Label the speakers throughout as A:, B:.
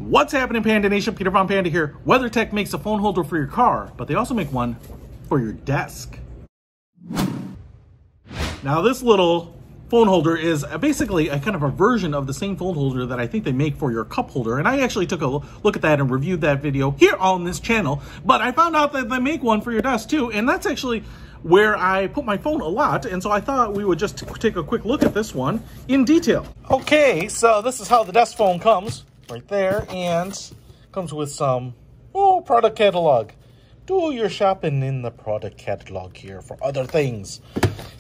A: What's happening, Panda Nation? Peter Von Panda here. WeatherTech makes a phone holder for your car, but they also make one for your desk. Now, this little phone holder is basically a kind of a version of the same phone holder that I think they make for your cup holder. And I actually took a look at that and reviewed that video here on this channel. But I found out that they make one for your desk too. And that's actually where I put my phone a lot. And so I thought we would just take a quick look at this one in detail. Okay, so this is how the desk phone comes. Right there, and comes with some product catalog. Do your shopping in the product catalog here for other things.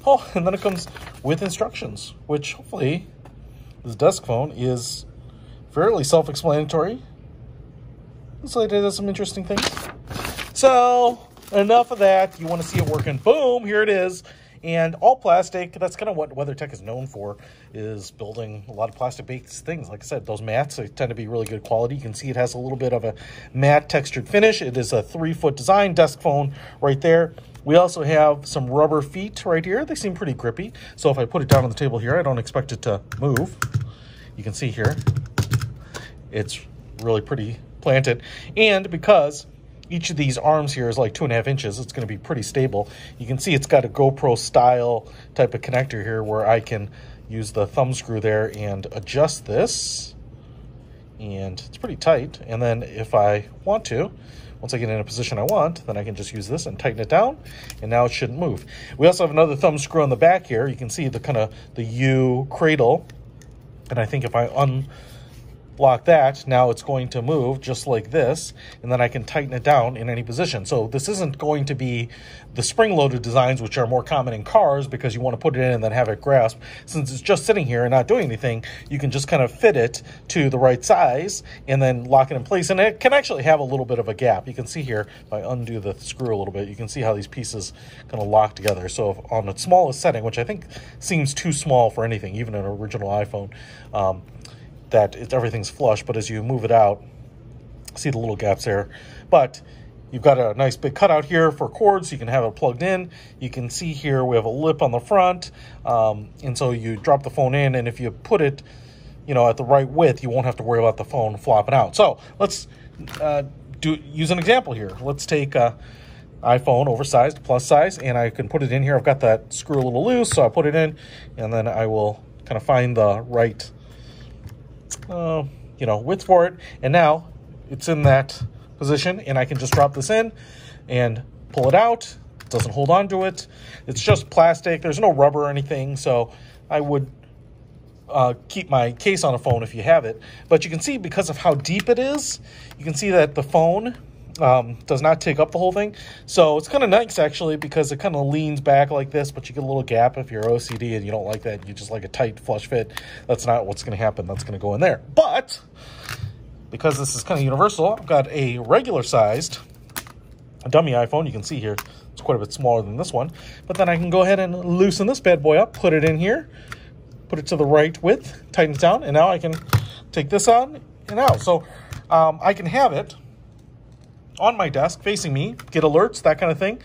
A: Oh, and then it comes with instructions, which hopefully this desk phone is fairly self-explanatory. Looks like it does some interesting things. So enough of that. You want to see it working? Boom! Here it is. And all plastic. That's kind of what WeatherTech is known for, is building a lot of plastic-based things. Like I said, those mats, they tend to be really good quality. You can see it has a little bit of a matte textured finish. It is a 3-foot design desk phone right there. We also have some rubber feet right here. They seem pretty grippy. So if I put it down on the table here, I don't expect it to move. You can see here, it's really pretty planted. And because each of these arms here is like 2.5 inches, it's going to be pretty stable. You can see it's got a GoPro style type of connector here where I can use the thumb screw there and adjust this. And it's pretty tight. And then if I want to, once I get in a position I want, then I can just use this and tighten it down, and now it shouldn't move. We also have another thumb screw on the back here. You can see the kind of the U cradle. And I think if I unlock that, now it's going to move just like this, and then I can tighten it down in any position. So this isn't going to be the spring-loaded designs, which are more common in cars because you want to put it in and then have it grasp. Since it's just sitting here and not doing anything, you can just kind of fit it to the right size and then lock it in place. And it can actually have a little bit of a gap. You can see here, if I undo the screw a little bit, you can see how these pieces kind of lock together. So if on the smallest setting, which I think seems too small for anything, even an original iPhone, that everything's flush, but as you move it out, see the little gaps there. But you've got a nice big cutout here for cords, so you can have it plugged in. You can see here we have a lip on the front, and so you drop the phone in, and if you put it, at the right width, you won't have to worry about the phone flopping out. So let's use an example here. Let's take iPhone, oversized, plus size, and I can put it in here. I've got that screw a little loose, so I put it in, and then I will kind of find the right width for it, and now it's in that position, and I can just drop this in and pull it out. It doesn't hold on to it. It's just plastic. There's no rubber or anything, so I would keep my case on a phone if you have it. But you can see, because of how deep it is, you can see that the phone does not take up the whole thing. So it's kind of nice, actually, because it kind of leans back like this, but you get a little gap if you're OCD and you don't like that. You just like a tight, flush fit. That's not what's going to happen. That's going to go in there. But because this is kind of universal, I've got a regular-sized dummy iPhone. You can see here it's quite a bit smaller than this one. But then I can go ahead and loosen this bad boy up, put it in here, put it to the right width, tighten it down, and now I can take this on and out. So I can have it on my desk, facing me, get alerts, that kind of thing.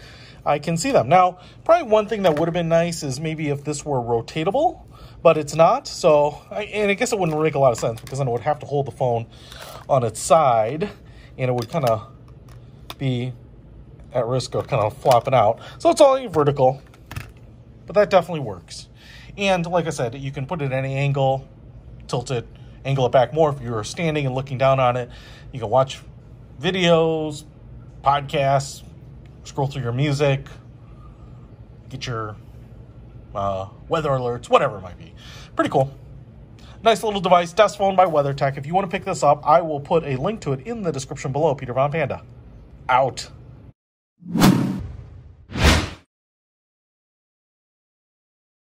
A: I can see them. Now, probably one thing that would have been nice is maybe if this were rotatable, but it's not. So, and I guess it wouldn't make a lot of sense, because then I would have to hold the phone on its side, and it would kind of be at risk of kind of flopping out. So it's only vertical, but that definitely works. And like I said, you can put it at any angle, tilt it, angle it back more if you're standing and looking down on it. You can watch videos, podcasts, scroll through your music, get your weather alerts, whatever it might be. Pretty cool. Nice little device, desk phone by WeatherTech. If you want to pick this up, I will put a link to it in the description below. Peter Von Panda, out.